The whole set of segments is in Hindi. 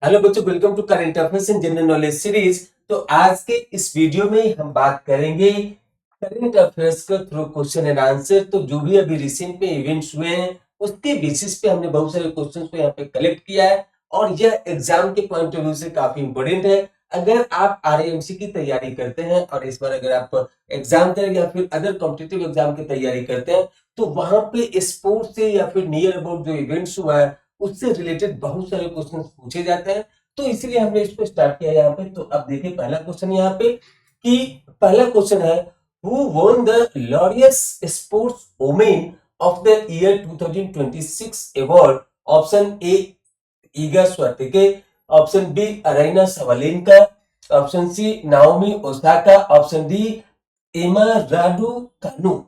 हेलो बच्चों, welcome to current affairs and general knowledge series. तो आज के इस वीडियो में हम बात करेंगे करंट अफेयर्स के थ्रू क्वेश्चन एंड आंसर। तो जो भी अभी रिसेंट में इवेंट्स हुए हैं उसके बेसिस पे हमने बहुत सारे क्वेश्चंस को यहाँ पे कलेक्ट किया है और यह एग्जाम के पॉइंट ऑफ व्यू से काफी इंपॉर्टेंट है। अगर आप आरएएमसी की तैयारी करते हैं और इस बार अगर आप एग्जाम दें या फिर अदर कॉम्पिटिटिव एग्जाम की तैयारी करते हैं तो वहां पे स्पोर्ट्स से या फिर नियर अबाउट जो इवेंट्स हुआ है उससे रिलेटेड बहुत सारे क्वेश्चन पूछे जाते हैं। तो इसलिए हमने इसको स्टार्ट किया यहाँ पे। तो अब देखिए पहला क्वेश्चन यहाँ पे कि पहला क्वेश्चन है who won the Laureus sports women of the year 2026 award. Option A Iga Swiatek, option B Aryna Sabalenka, option C Naomi Osaka, option D Emma Raducanu.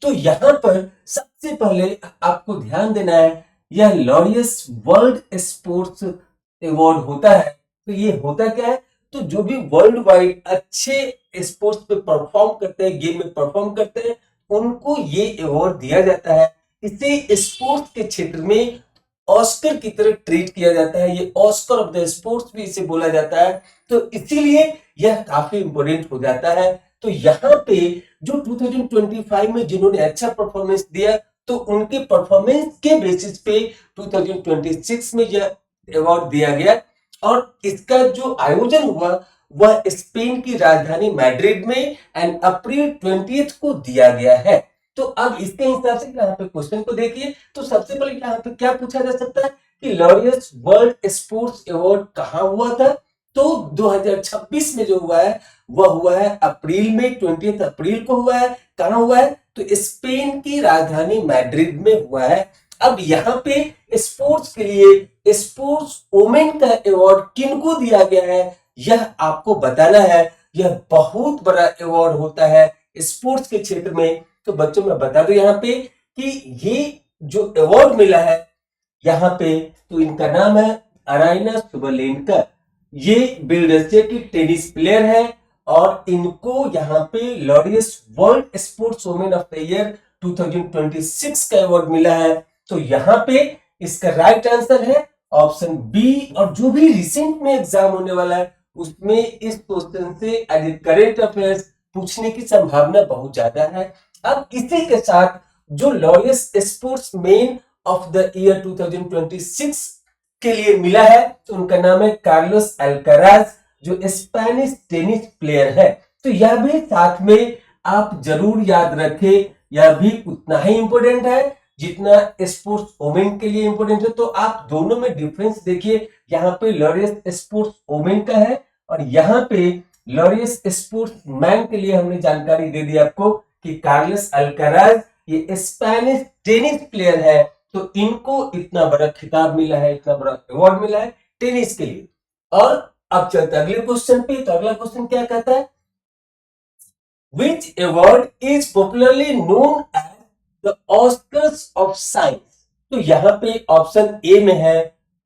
तो यहाँ पर सबसे पहले आपको ध्यान देना है यह लॉरियस वर्ल्ड स्पोर्ट्स अवार्ड होता है। तो ये होता क्या है, तो जो भी वर्ल्ड वाइड अच्छे स्पोर्ट्स पे परफॉर्म करते हैं, गेम में परफॉर्म करते हैं, उनको ये अवार्ड दिया जाता है। इसे स्पोर्ट्स के क्षेत्र में ऑस्कर की तरह ट्रीट किया जाता है। ये ऑस्कर ऑफ द स्पोर्ट्स भी इसे बोला जाता है। तो इसीलिए यह काफी इंपोर्टेंट हो जाता है। तो यहाँ पे जो 2025 में जिन्होंने अच्छा परफॉर्मेंस दिया तो उनके परफॉर्मेंस के बेसिस पे 2026 में यह अवार्ड दिया गया और इसका जो आयोजन हुआ वह स्पेन की राजधानी मैड्रिड में एंड अप्रैल 20 को दिया गया है। तो अब इसके हिसाब से यहाँ पे क्वेश्चन को देखिए। तो सबसे पहले यहाँ पे क्या पूछा जा सकता है कि लॉरियस वर्ल्ड स्पोर्ट्स अवार्ड कहाँ हुआ था। तो 2026 में जो हुआ है वह हुआ है अप्रैल में, 20 अप्रैल को हुआ है। कहाँ हुआ है, तो स्पेन की राजधानी मैड्रिड में हुआ है। अब यहाँ पे स्पोर्ट्स के लिए स्पोर्ट्स वुमेन का अवार्ड किनको दिया गया है यह आपको बताना है। यह बहुत बड़ा अवार्ड होता है स्पोर्ट्स के क्षेत्र में। तो बच्चों मैं बता दूं यहाँ पे कि ये जो अवार्ड मिला है यहाँ पे, तो इनका नाम है अराइना साबालेंका। ये बेल्जियम की टेनिस प्लेयर है और इनको यहाँ पे Laureus world sports women of the year 2026 का अवार्ड मिला है। तो यहाँ पे इसका राइट आंसर है ऑप्शन बी। और जो भी रिसेंट में एग्जाम होने वाला है उसमें इस क्वेश्चन से एज करंट अफेयर्स पूछने की संभावना बहुत ज्यादा है। अब इसी के साथ जो Laureus sports man of the year 2026 के लिए मिला है तो उनका नाम है कार्लोस अल्काराज, जो स्पेनिश टेनिस प्लेयर है। तो यह भी साथ में आप जरूर याद रखें, यह भी उतना ही इंपॉर्टेंट है जितना स्पोर्ट्स वुमेन के लिए इंपॉर्टेंट है। तो आप दोनों में डिफरेंस देखिए, यहाँ पे लॉरियस स्पोर्ट्स वुमेन का है और यहाँ पे लॉरियस स्पोर्ट्स मैन के लिए हमने जानकारी दे दी आपको कि कार्लोस अल्काराज ये स्पेनिश टेनिस प्लेयर है। तो इनको इतना बड़ा खिताब मिला है, इतना बड़ा अवार्ड मिला है टेनिस के लिए। और अब चलते हैं अगले क्वेश्चन पे। तो अगला क्वेश्चन क्या कहता है, Which award is popularly known as the Oscars of Science? तो यहाँ पे ऑप्शन ए में है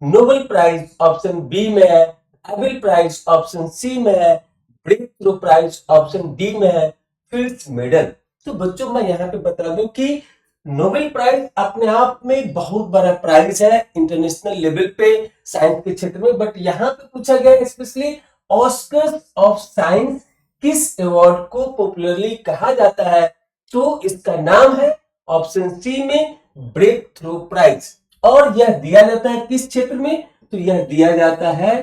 नोबेल प्राइज, ऑप्शन बी में है एबल प्राइज, ऑप्शन सी में है breakthrough prize, option D में है फिल्ड्स मेडल। तो बच्चों मैं यहाँ पे बता दूं कि नोबेल प्राइज अपने आप में एक बहुत बड़ा प्राइज है इंटरनेशनल लेवल पे साइंस के क्षेत्र में। बट यहाँ पे पूछा गया स्पेशली ऑस्कर्स ऑफ साइंस किस अवार्ड को पॉपुलरली कहा जाता है। तो इसका नाम है ऑप्शन सी में ब्रेक थ्रू प्राइज। और यह दिया जाता है किस क्षेत्र में, तो यह दिया जाता है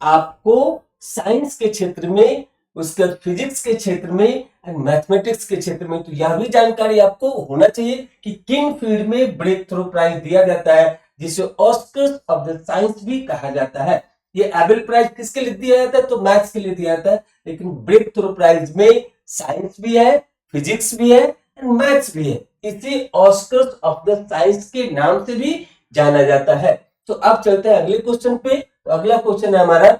आपको साइंस के क्षेत्र में, उसके बाद फिजिक्स के क्षेत्र में एंड मैथमेटिक्स के क्षेत्र में। तो यह भी जानकारी आपको होना चाहिए कि किन फील्ड में ब्रेक थ्रू प्राइज दिया जाता है जिसे ऑस्कर्स ऑफ द साइंस भी कहा जाता है। ये एबल प्राइज किसके लिए दिया जाता है, तो मैथ्स के लिए दिया जाता है। लेकिन ब्रेक थ्रू प्राइज में साइंस भी है, फिजिक्स भी है एंड मैथ्स भी है। इसे ऑस्कर्स ऑफ द साइंस के नाम से भी जाना जाता है। तो अब चलते हैं अगले क्वेश्चन पे। तो अगला क्वेश्चन है हमारा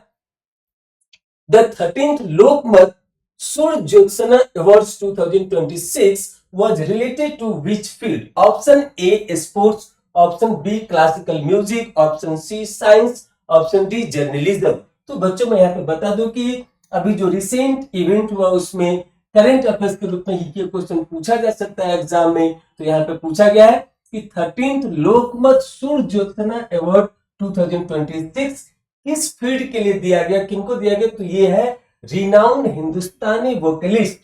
the 13th Lokmat Surya Jyotsna awards 2026 was related to which field? Option A sports, option B classical music, option C science, option D journalism. तो बच्चों मैं यहाँ पे बता दूं कि अभी जो रिसेंट इवेंट हुआ उसमें करंट अफेयर्स के रूप में ये क्वेश्चन पूछा जा सकता है एग्जाम में। तो यहाँ पे पूछा गया है कि 13th लोकमत सूर्य ज्योत्सना अवार्ड 2026 किस फील्ड के लिए दिया गया, किनको दिया गया, तो ये है रिनाउंड हिंदुस्तानी वोकलिस्ट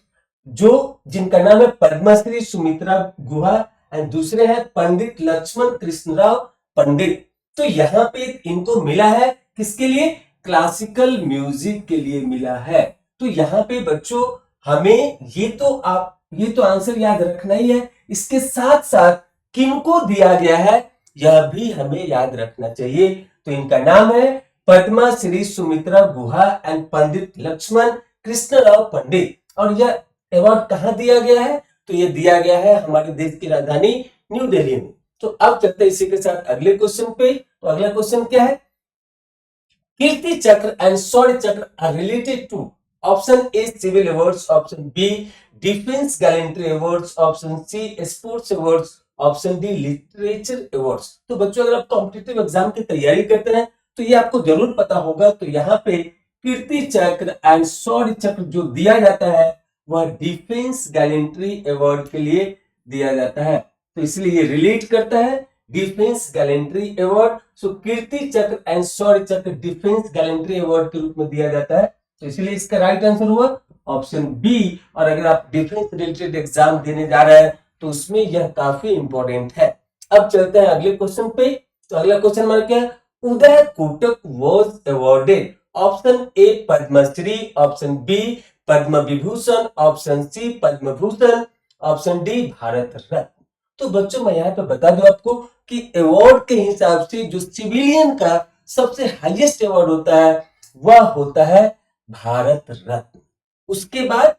जो जिनका नाम है पद्मश्री सुमित्रा गुहा एंड दूसरे हैं पंडित लक्ष्मण कृष्णराव पंडित। तो यहाँ पे इनको मिला है किसके लिए, क्लासिकल म्यूजिक के लिए मिला है। तो यहाँ पे बच्चों हमें ये तो आंसर याद रखना ही है, इसके साथ साथ किनको दिया गया है यह भी हमें याद रखना चाहिए। तो इनका नाम है पद्मा श्री सुमित्रा गुहा एंड पंडित लक्ष्मण कृष्णराव पंडित। और यह अवार्ड कहां दिया गया है, तो यह दिया गया है हमारे देश की राजधानी न्यू दिल्ली में। तो अब चलते हैं इसी के साथ अगले क्वेश्चन पे। तो अगला क्वेश्चन क्या है, कीर्ति चक्र and Shaurya Chakra are related to, option A civil awards, option B defence gallantry awards, option C sports awards, option D literature awards. तो बच्चों अगर आप कॉम्पिटिटिव एग्जाम की तैयारी करते हैं तो ये आपको जरूर पता होगा। तो यहाँ पे कीर्ति चक्र एंड शौर्य चक्र जो दिया जाता है वह डिफेंस गैलेंट्री अवार्ड के लिए दिया जाता है। तो इसलिए ये रिलेट करता है डिफेंस गैलेंट्री अवार्ड। सो कीर्ति चक्र एंड शौर्य चक्र डिफेंस गैलेंट्री अवार्ड के रूप में दिया जाता है। तो इसलिए इसका राइट आंसर हुआ ऑप्शन बी। और अगर आप डिफेंस रिलेटेड एग्जाम देने जा रहे हैं तो उसमें यह काफी इंपॉर्टेंट है। अब चलते हैं अगले क्वेश्चन पे। तो अगला क्वेश्चन हमारा क्या है, Uday Kotak was awarded, option A Padma Shri, option B Padma Vibhushan, option C Padma Bhushan, option D Bharat Ratna. तो बच्चों मैं यहाँ पे बता दूं आपको कि अवार्ड के हिसाब से जो सिविलियन का सबसे हाईएस्ट अवार्ड होता है वह होता है भारत रत्न, उसके बाद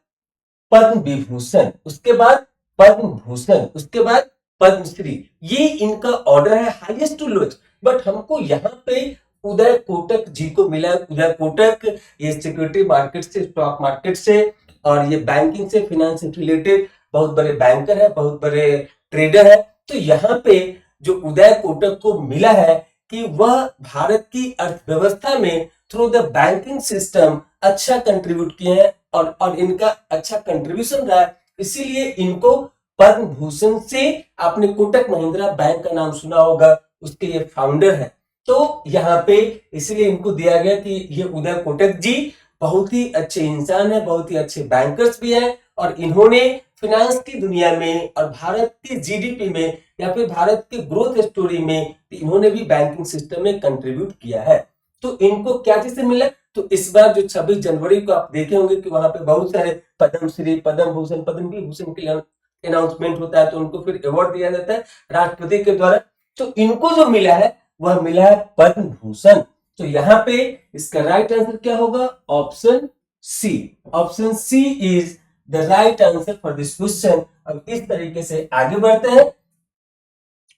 पद्म विभूषण, उसके बाद पद्म भूषण, उसके बाद पद्मश्री। ये इनका ऑर्डर है हाईएस्ट टू लोएस्ट। बट हमको यहाँ पे उदय कोटक जी को मिला। उदय कोटक ये सिक्योरिटी मार्केट से, स्टॉक मार्केट से और ये बैंकिंग से, फाइनेंस से रिलेटेड बहुत बड़े बैंकर है, बहुत बड़े ट्रेडर है। तो यहाँ पे जो उदय कोटक को मिला है कि वह भारत की अर्थव्यवस्था में थ्रू द बैंकिंग सिस्टम अच्छा कंट्रीब्यूट किए हैं और इनका अच्छा कंट्रीब्यूशन रहा है, इसीलिए इनको पद्म भूषण से, आपने कोटक महिंद्रा बैंक का नाम सुना होगा, उसके ये फाउंडर है। तो यहाँ पे इसलिए इनको दिया गया कि ये उदय कोटक जी बहुत ही अच्छे इंसान है, बहुत ही अच्छे बैंकर्स भी हैं और इन्होंने फाइनेंस की दुनिया में और भारत की जीडीपी में या फिर भारत के ग्रोथ स्टोरी में इन्होंने भी बैंकिंग सिस्टम में कंट्रीब्यूट किया है। तो इनको क्या चीज से मिला, तो इस बार जो 26 जनवरी को आप देखे होंगे कि वहां पे बहुत सारे पद्मश्री, पद्म भूषण, पद्म विभूषण के लिए अनाउंसमेंट होता है, तो उनको फिर अवार्ड दिया जाता है राष्ट्रपति के द्वारा। तो इनको जो मिला है वह मिला है पद्म भूषण। तो यहाँ पे इसका राइट आंसर क्या होगा, option C. Option C is the right answer for this question. अब इस तरीके से आगे बढ़ते हैं।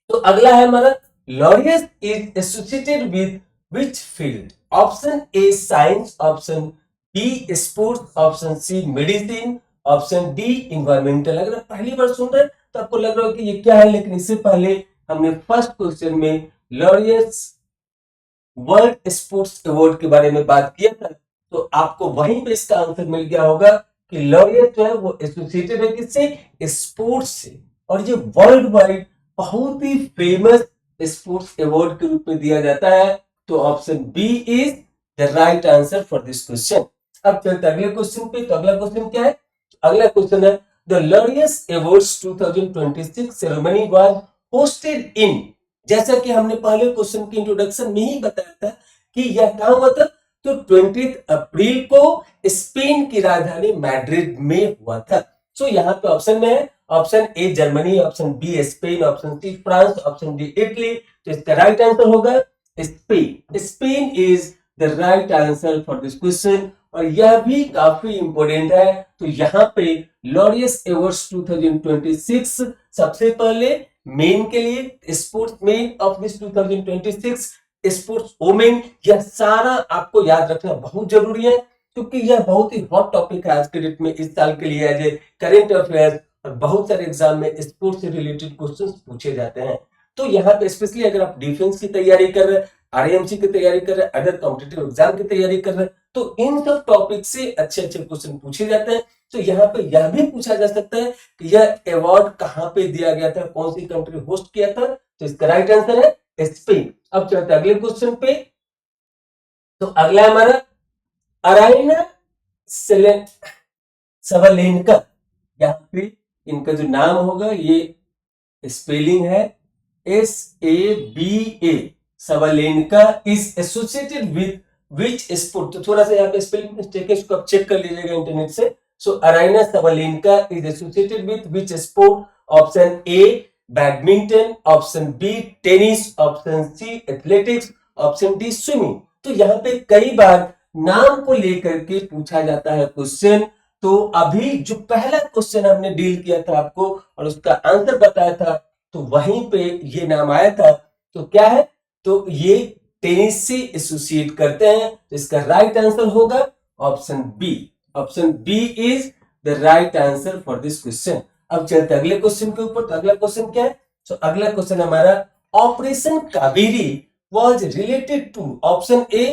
तो अगला है हमारा, Laureus is associated with which field, option A science, option B sports, option C medicine, option D environmental. अगर आप पहली बार सुन रहे हैं तो आपको लग रहा हो कि ये क्या है, लेकिन इससे पहले हमने फर्स्ट क्वेश्चन में लॉरियस वर्ल्ड स्पोर्ट्स अवार्ड के बारे में बात किया था। तो आपको वहीं पे इसका आंसर मिल गया होगा कि लॉरियस जो है वो एसोसिएटेड है किससे, स्पोर्ट्स से। और ये वर्ल्ड वाइड बहुत ही फेमस स्पोर्ट्स अवार्ड के रूप में दिया जाता है। तो option B is the right answer for this question. अब चलते अगले क्वेश्चन पे। तो अगला क्वेश्चन क्या है, अगला क्वेश्चन है the Laureus awards 2026 ceremony was hosted इन, जैसा कि हमने पहले क्वेश्चन के इंट्रोडक्शन में ही बताया था कि यह कहां हुआ था, तो 20 अप्रैल को स्पेन की राजधानी मैड्रिड में हुआ था। सो यहाँ पे ऑप्शन में है option A Germany, option B Spain, option C France, option D Italy. तो इसका राइट आंसर होगा Spain. Spain is the right answer for this question. और यह भी काफी इंपोर्टेंट है। तो यहाँ पे लॉरियस अवार्ड्स 2026 सबसे पहले मेन के लिए, sports main of this 2026, sports women, यह सारा आपको याद रखना बहुत जरूरी है क्योंकि यह बहुत ही हॉट टॉपिक है आज के डेट में, इस साल के लिए एज ए करेंट अफेयर। और बहुत सारे एग्जाम में स्पोर्ट्स से रिलेटेड क्वेश्चंस पूछे जाते हैं। तो यहाँ पे स्पेशली अगर आप डिफेंस की तैयारी कर रहे हैं, आरएमसी की तैयारी कर रहे हैं, अदर कॉम्पिटिटिव एग्जाम की तैयारी कर रहे हैं, तो इन सब टॉपिक से अच्छे अच्छे क्वेश्चन पूछे जाते हैं। तो यहाँ पे यह भी पूछा जा सकता है कि यह अवार्ड कहाँ पे दिया गया था, कौन सी कंट्री होस्ट किया था। तो इसका राइट आंसर है स्पेन। अब चलते हैं अगले क्वेश्चन पे। तो अगला हमारा अराइना सवालेनका, यहाँ पे इनका जो नाम होगा ये स्पेलिंग है SABA। Sabalenka is associated with which sport. तो थोड़ा सा यहाँ पे स्पेलिंग मिस्टेक है, इसको आप चेक कर लीजिएगा इंटरनेट से। So Aryna Sabalenka is associated with which sport? Option A badminton, option B tennis, option C athletics, option D swimming. तो यहाँ पे कई बार नाम को लेकर के पूछा जाता है क्वेश्चन। तो अभी जो पहला क्वेश्चन हमने डील किया था आपको और उसका आंसर बताया था, तो वहीं पे ये नाम आया था। तो क्या है? तो ये टेनिस से एसोसिएट करते हैं। तो इसका राइट आंसर होगा option B. Option B is the right answer for this question. अब चलते अगले क्वेश्चन के ऊपर। तो अगला क्वेश्चन क्या है? तो अगला क्वेश्चन हमारा operation Kaveri was related to option A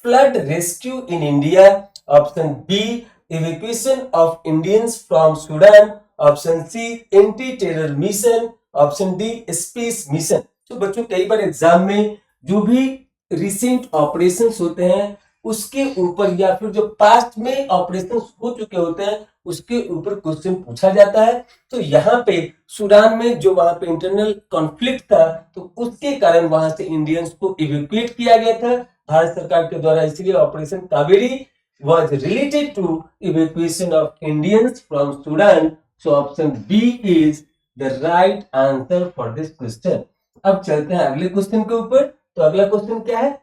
flood rescue in India, option B evacuation of Indians from Sudan, option C anti-terror mission, option D space mission। तो बच्चों कई बार एग्जाम में जो भी रिसेंट ऑपरेशंस होते हैं उसके ऊपर या फिर जो पास्ट में ऑपरेशंस हो चुके होते हैं उसके ऊपर क्वेश्चन पूछा जाता है। तो यहाँ पे सूडान में जो वहां पे इंटरनल कॉन्फ्लिक्ट था तो उसके कारण वहां से इंडियंस को इवैक्यूएट किया गया था भारत सरकार के द्वारा, इसलिए operation Kaveri was related to evacuation of Indians from Sudan. So option B is the right answer for this question। अब चलते हैं अगले क्वेश्चन के ऊपर। तो अगला क्वेश्चन क्या है?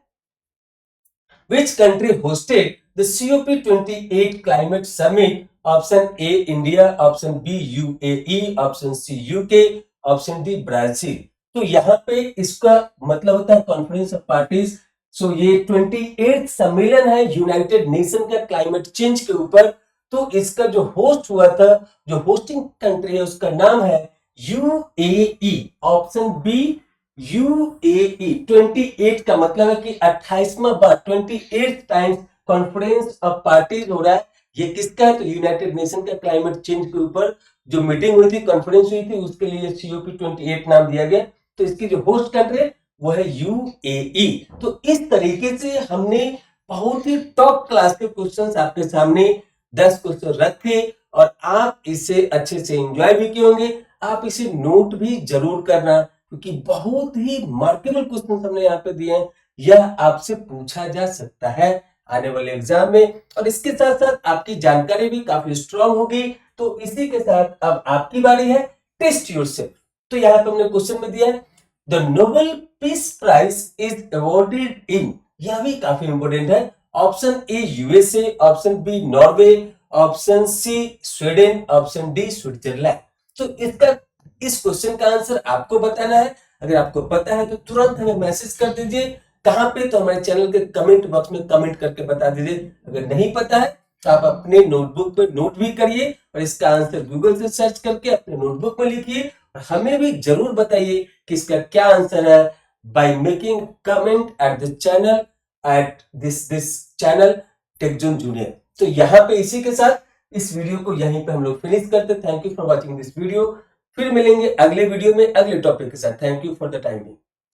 Which country hosted the COP28 climate summit? Option A India, option B UAE, option C UK, option D Brazil. तो यहाँ पे इसका मतलब होता है कॉन्फ्रेंस ऑफ पार्टीज। सो ये 28 सम्मेलन है यूनाइटेड नेशन का क्लाइमेट चेंज के ऊपर। तो इसका जो होस्ट हुआ था, जो होस्टिंग कंट्री है उसका नाम है UAE। Option B UAE। 28 का मतलब है कि 28वां बार 28 टाइम्स कॉन्फ्रेंस ऑफ पार्टीज हो रहा है। ये किसका है? तो यूनाइटेड नेशन का क्लाइमेट चेंज के ऊपर जो मीटिंग हुई थी, कॉन्फ्रेंस हुई थी, उसके लिए COP28 नाम दिया गया। तो इसकी जो होस्ट कंट्री है वो है UAE। तो इस तरीके से हमने बहुत ही टॉप क्लास के क्वेश्चंस आपके सामने 10 क्वेश्चन रखे और आप इसे अच्छे से एंजॉय भी किए होंगे। आप इसे नोट भी जरूर करना क्योंकि बहुत ही मार्केबल क्वेश्चन हमने यहाँ पे दिए हैं। यह आपसे पूछा जा सकता है आने वाले एग्जाम में और इसके साथ साथ आपकी जानकारी भी काफी स्ट्रांग होगी। तो इसी के साथ अब आपकी बारी है टेस्ट योरसेल्फ। तो यहाँ पे हमने क्वेश्चन में दिया है the Nobel peace prize is awarded in. यह भी काफी इंपोर्टेंट है। Option A USA, option B Norway, option C Sweden, option D Switzerland. तो इसका इस क्वेश्चन का आंसर आपको बताना है। अगर आपको पता है तो तुरंत हमें मैसेज कर दीजिए। कहां पे? तो हमारे चैनल के कमेंट बॉक्स में कमेंट करके बता दीजिए। अगर नहीं पता है तो आप अपने नोटबुक पे नोट भी करिए और इसका आंसर गूगल से सर्च करके अपने नोटबुक में लिखिए और हमें भी जरूर बताइए कि इसका क्या आंसर है by making comment at the channel at this channel Techzone junior. तो यहाँ पे इसी के साथ इस वीडियो को यहीं पे हम लोग फिनिश करते। Thank you for watching this video. फिर मिलेंगे अगले वीडियो में अगले टॉपिक के साथ। Thank you for the timing.